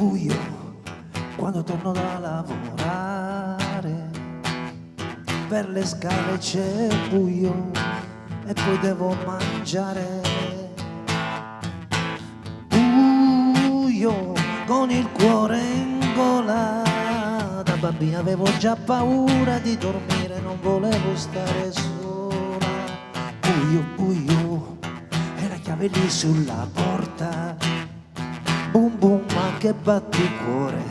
buio quando torno da lavorare, per le scale c'è buio e poi devo mangiare. Buio con il cuore in gola, da bambina avevo già paura di dormire, non volevo stare sola. Buio, buio e la chiave lì sulla porta, boom boom ma che batticuore,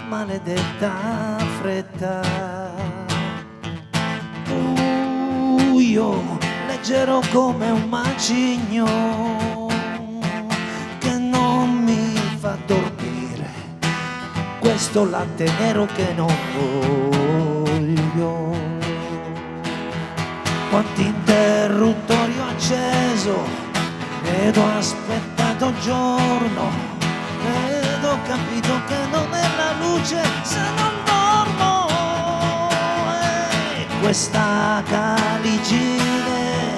maledetta fretta. Buio leggero come un macigno che non mi fa dormire, questo latte nero che non voglio. Quanti interruttori ho acceso ed ho aspettato giorno ed ho capito che non è la luce se non dormo. E questa caligine,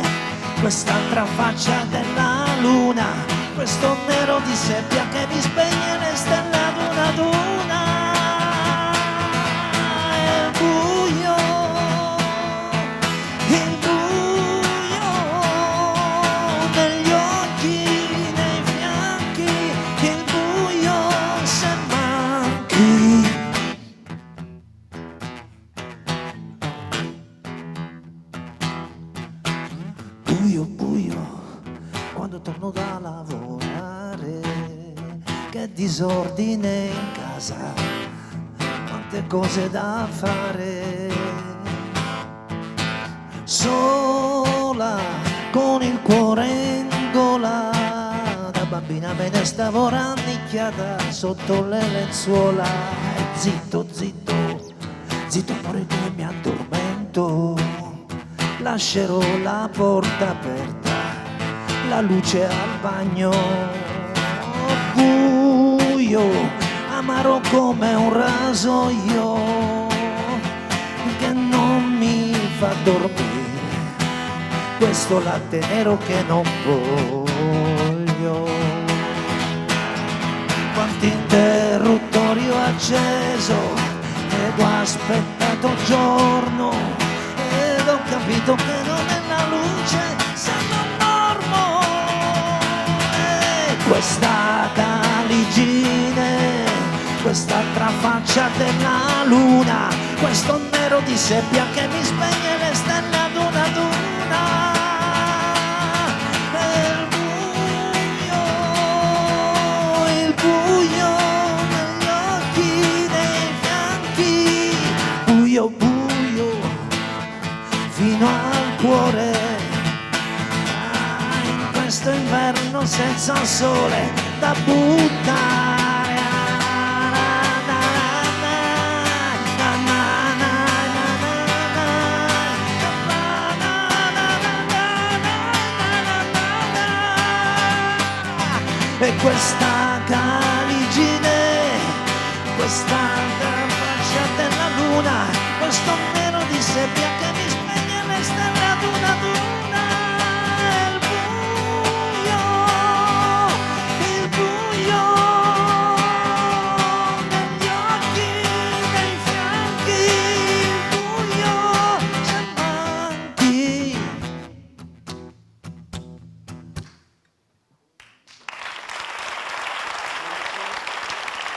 quest'altra faccia della luna, questo nero di seppia che mi spegne le stelle ad una ad una. Il buio negli occhi, nei fianchi, il buio se manchi. Buio, buio quando torno da lavorare, che disordine in casa, quante cose da fare. Sola con il cuore in gola, da bambina me ne stavo rannicchiata sotto le lenzuola. E zitto, zitto, zitto amore che mi addormento, lascerò la porta aperta, la luce al bagno. Buio, amaro come un rasoio che non mi fa dormire, questo latte nero che non voglio. Quanti interruttori ho acceso ed ho aspettato giorno ed ho capito che non è la luce se non dormo. E questa caligine, quest'altra faccia della luna, questo nero di seppia che mi spegne le stelle ad una ad una. Il buio negli occhi, nei fianchi, buio, buio fino al cuore. In questo inverno senza sole da buttare. E questa